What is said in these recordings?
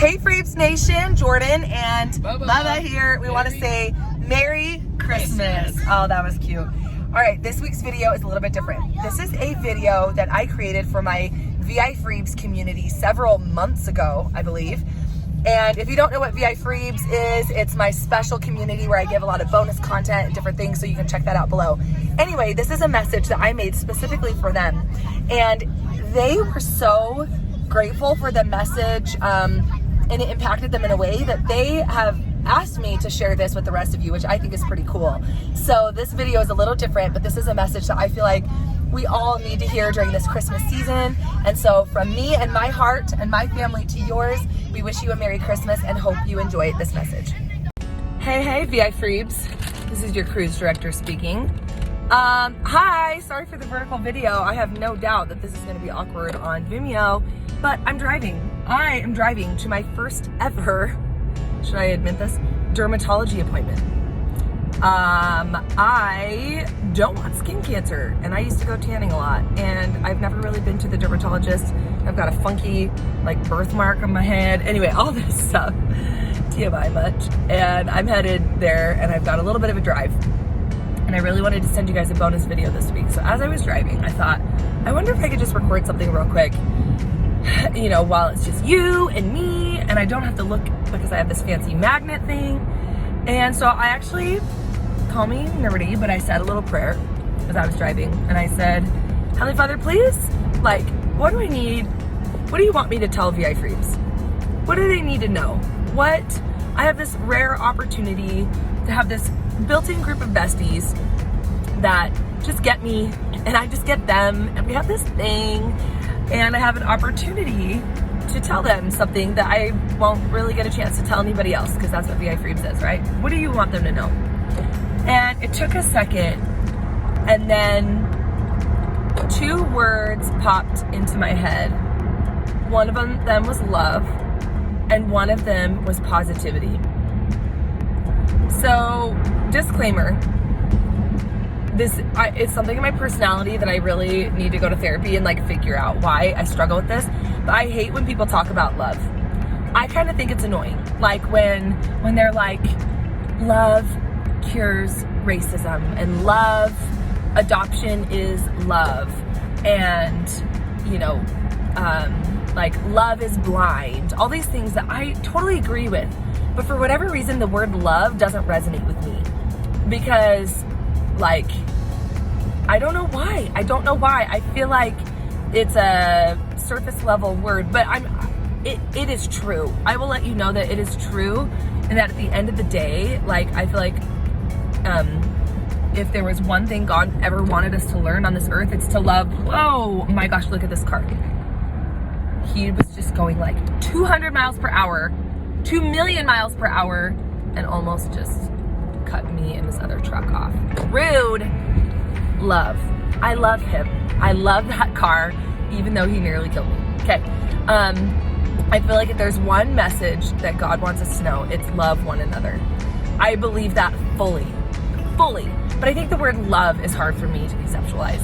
Hey Freebs Nation, Jordan and Bubba here. We want to say Merry Christmas. Oh, that was cute. All right, this week's video is a little bit different. This is a video that I created for my VIFreebs community several months ago, I believe. And if you don't know what VIFreebs is, it's my special community where I give a lot of bonus content and different things, so you can check that out below. Anyway, this is a message that I made specifically for them. And they were so grateful for the message, and it impacted them in a way that they have asked me to share this with the rest of you, which I think is pretty cool. So this video is a little different, but this is a message that I feel like we all need to hear during this Christmas season. And so from me and my heart and my family to yours, we wish you a Merry Christmas and hope you enjoy this message. Hey VIFreebs, this is your cruise director speaking. Hi, sorry for the vertical video. I have no doubt that this is going to be awkward on Vimeo, but I'm driving. I am driving to my first ever, should I admit this, dermatology appointment. I don't want skin cancer, and I used to go tanning a lot, and I've never really been to the dermatologist. I've got a funky birthmark on my head. Anyway, all this stuff, TMI much, and I'm headed there, and I've got a little bit of a drive. And I really wanted to send you guys a bonus video this week. So as I was driving, I thought, I wonder if I could just record something real quick, you know, while it's just you and me, and I don't have to look because I have this fancy magnet thing. And so I actually, call me nerdy, but I said a little prayer as I was driving. And I said, Heavenly Father, please, what do I need? What do you want me to tell VIFreebs? What do they need to know? I have this rare opportunity to have this built-in group of besties that just get me and I just get them, and we have this thing, and I have an opportunity to tell them something that I won't really get a chance to tell anybody else, because that's what VIFreebs is, right? What do you want them to know? And it took a second, and then two words popped into my head. One of them was love, and one of them was positivity. So, disclaimer, it's something in my personality that I really need to go to therapy and figure out why I struggle with this. But I hate when people talk about love. I kind of think it's annoying. When they're like, love cures racism, and love, adoption is love, and love is blind. All these things that I totally agree with. But for whatever reason, the word love doesn't resonate with me, because I don't know why. I feel like it's a surface level word, but it is true. I will let you know that it is true, and that at the end of the day, I feel like if there was one thing God ever wanted us to learn on this earth, it's to love. Whoa, my gosh, look at this car. He was just going 200 miles per hour, 2 million miles per hour, and almost just cut me and this other truck off. Rude. Love. I love him. I love that car, even though he nearly killed me. Okay. I feel like if there's one message that God wants us to know, it's love one another. I believe that fully. But I think the word love is hard for me to conceptualize.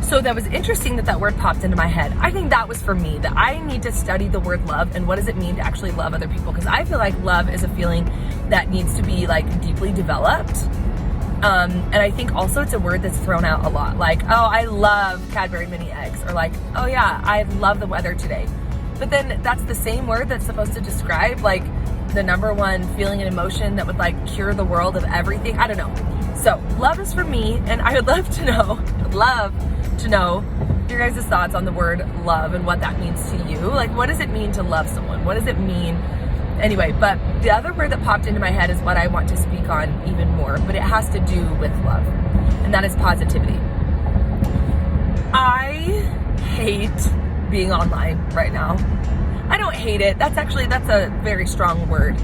So that was interesting that word popped into my head. I think that was for me, that I need to study the word love and what does it mean to actually love other people, because I feel like love is a feeling that needs to be deeply developed. And I think also it's a word that's thrown out a lot. Oh, I love Cadbury mini eggs, or oh yeah, I love the weather today. But then that's the same word that's supposed to describe the number one feeling and emotion that would cure the world of everything. I don't know. So love is for me, and I would love to know your guys' thoughts on the word love and what that means to you. What does it mean to love someone? What does it mean? Anyway, but the other word that popped into my head is what I want to speak on even more, but it has to do with love, and that is positivity. I hate being online right now. I don't hate it. That's a very strong word.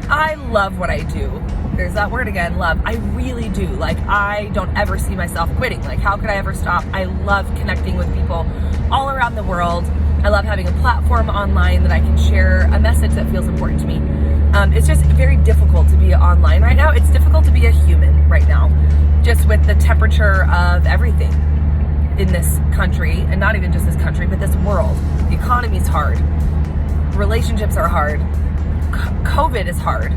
I love what I do. There's that word again, love. I really do. I don't ever see myself quitting. How could I ever stop? I love connecting with people all around the world. I love having a platform online that I can share a message that feels important to me. It's just very difficult to be online right now. It's difficult to be a human right now, just with the temperature of everything in this country, and not even just this country, but this world. The economy's hard. Relationships are hard. COVID is hard.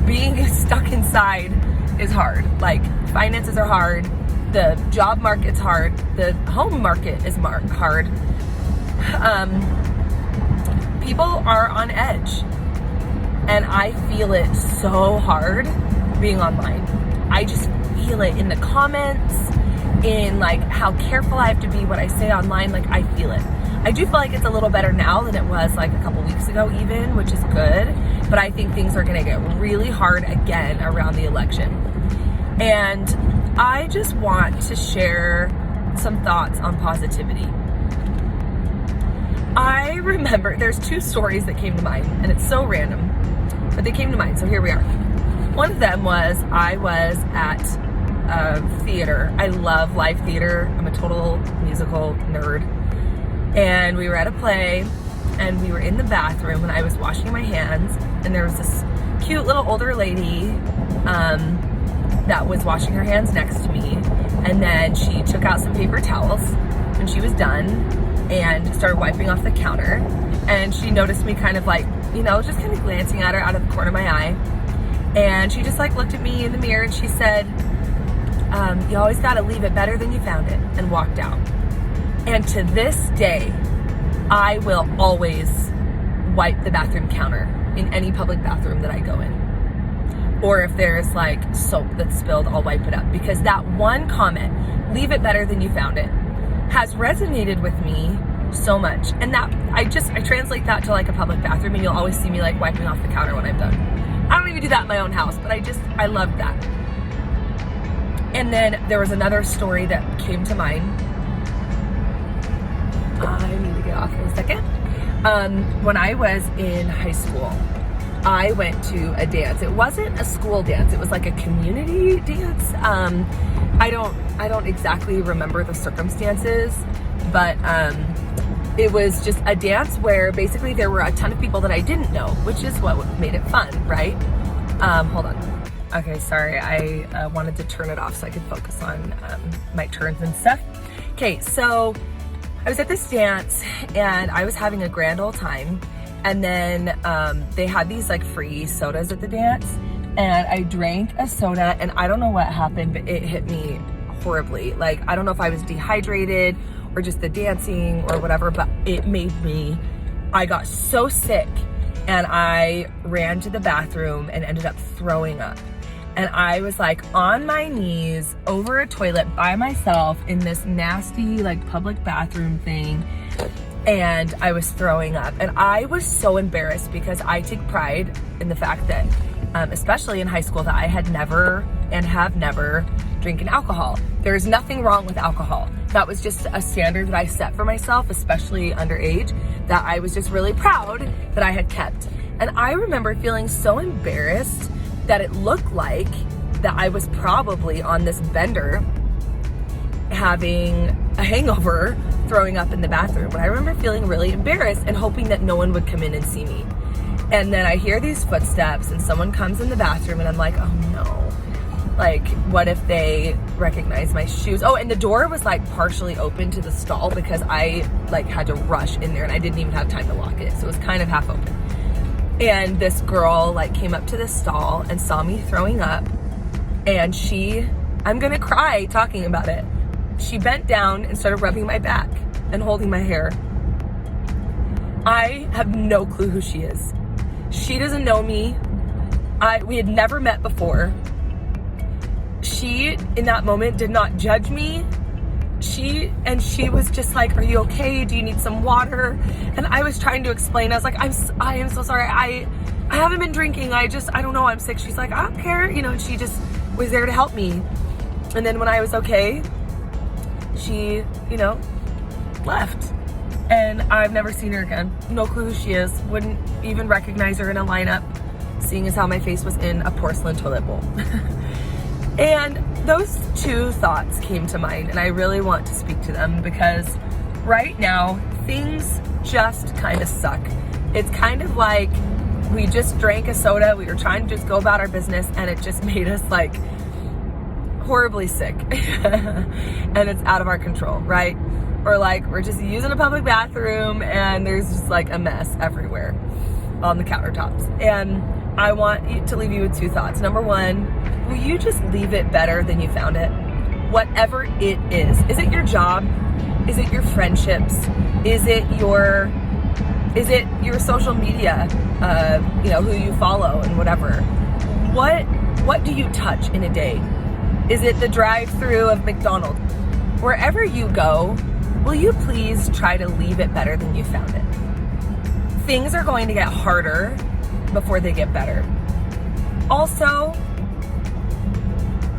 Being stuck inside is hard. Like, finances are hard. The job market's hard. The home market is hard. People are on edge. And I feel it so hard being online. I just feel it in the comments, in like how careful I have to be what I say online. Like, I feel it. I do feel like it's a little better now than it was like a couple weeks ago even, which is good. But I think things are gonna get really hard again around the election. And I just want to share some thoughts on positivity. I remember, there's two stories that came to mind, and it's so random, but they came to mind, so here we are. One of them was, I was at theater. I love live theater. I'm a total musical nerd. And we were at a play, and we were in the bathroom, and I was washing my hands, and there was this cute little older lady that was washing her hands next to me, and then she took out some paper towels when she was done and started wiping off the counter, and she noticed me kind of like, you know, just kind of glancing at her out of the corner of my eye, and she just like looked at me in the mirror and she said, you always gotta leave it better than you found it, and walked out. And to this day, I will always wipe the bathroom counter in any public bathroom that I go in. Or if there's like soap that's spilled, I'll wipe it up, because that one comment, leave it better than you found it, has resonated with me so much. And that I translate that to like a public bathroom, and you'll always see me like wiping off the counter when I'm done. I don't even do that in my own house, but I love that. And then there was another story that came to mind. I need to get off for a second. When I was in high school, I went to a dance. It wasn't a school dance. It was like a community dance. I don't exactly remember the circumstances, but it was just a dance where basically there were a ton of people that I didn't know, which is what made it fun, right? Hold on. Okay, sorry. I wanted to turn it off so I could focus on my turns and stuff. Okay, so I was at this dance and I was having a grand old time, and then they had these like free sodas at the dance, and I drank a soda, and I don't know what happened, but it hit me horribly. Like, I don't know if I was dehydrated or just the dancing or whatever, but it made me, I got so sick, and I ran to the bathroom and ended up throwing up. And I was like on my knees over a toilet by myself in this nasty like public bathroom thing, and I was throwing up. And I was so embarrassed, because I take pride in the fact that, especially in high school, that I had never and have never drinking alcohol. There is nothing wrong with alcohol. That was just a standard that I set for myself, especially underage, that I was just really proud that I had kept. And I remember feeling so embarrassed that it looked like that I was probably on this bender having a hangover, throwing up in the bathroom. And I remember feeling really embarrassed and hoping that no one would come in and see me. And then I hear these footsteps and someone comes in the bathroom, and I'm like, oh no. Like, what if they recognize my shoes? Oh, and the door was like partially open to the stall, because I like had to rush in there and I didn't even have time to lock it. So it was kind of half open. And this girl like came up to the stall and saw me throwing up, and I'm gonna cry talking about it. She bent down and started rubbing my back and holding my hair. I have no clue who she is. She doesn't know me. We had never met before. She, in that moment, did not judge me. She was just like, are you okay? Do you need some water? And I was trying to explain. I was like, I am so sorry. I haven't been drinking. I don't know. I'm sick. She's like, I don't care. You know, and she just was there to help me. And then when I was okay, she, you know, left. And I've never seen her again. No clue who she is. Wouldn't even recognize her in a lineup, seeing as how my face was in a porcelain toilet bowl. And those two thoughts came to mind, and I really want to speak to them, because right now things just kind of suck. It's kind of like we just drank a soda, we were trying to just go about our business, and it just made us like horribly sick. And it's out of our control, right? Or like we're just using a public bathroom and there's just like a mess everywhere. on the countertops. And I want to leave you with 2 thoughts. Number 1, will you just leave it better than you found it? Whatever it is. Is it your job? Is it your friendships? Is it your social media, who you follow and whatever? What do you touch in a day? Is it the drive-through of McDonald's? Wherever you go, will you please try to leave it better than you found it? Things are going to get harder before they get better. Also,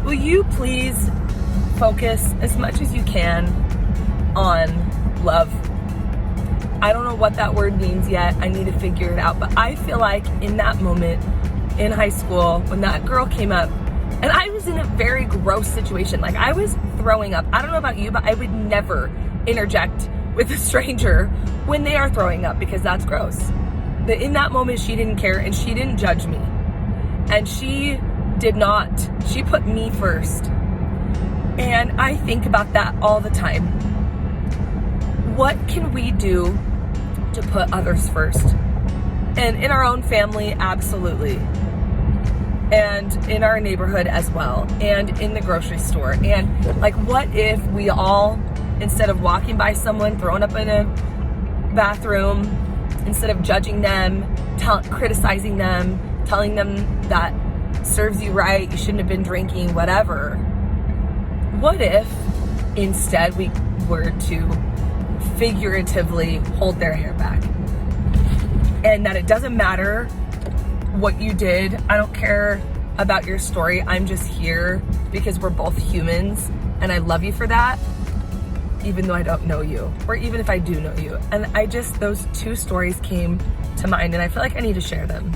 will you please focus as much as you can on love? I don't know what that word means yet. I need to figure it out. But I feel like in that moment in high school, when that girl came up, and I was in a very gross situation. Like, I was throwing up. I don't know about you, but I would never interject with a stranger when they are throwing up, because that's gross. But in that moment, she didn't care, and she didn't judge me. And she did not. She put me first. And I think about that all the time. What can we do to put others first? And in our own family, absolutely. And in our neighborhood as well. And in the grocery store. And like, what if we all, instead of walking by someone, throwing up in a bathroom, instead of judging them, criticizing them, telling them that serves you right, you shouldn't have been drinking, whatever. What if instead we were to figuratively hold their hair back? And that it doesn't matter what you did. I don't care about your story. I'm just here because we're both humans, and I love you for that, even though I don't know you, or even if I do know you. And those 2 stories came to mind, and I feel like I need to share them.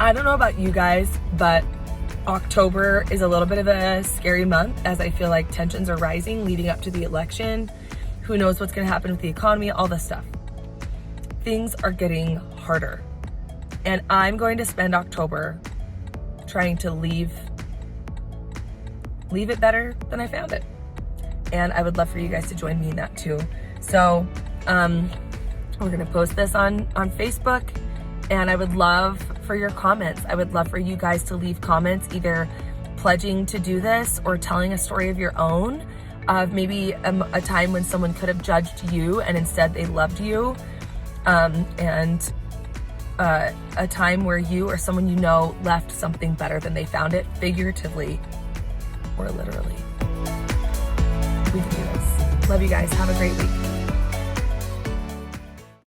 I don't know about you guys, but October is a little bit of a scary month, as I feel like tensions are rising leading up to the election. Who knows what's going to happen with the economy, all this stuff. Things are getting harder. And I'm going to spend October trying to leave it better than I found it. And I would love for you guys to join me in that too. So we're gonna post this on Facebook, and I would love for your comments. I would love for you guys to leave comments, either pledging to do this or telling a story of your own, of maybe a time when someone could have judged you and instead they loved you, and a time where you or someone you know left something better than they found it, figuratively or literally. We can do this. Love you guys. Have a great week.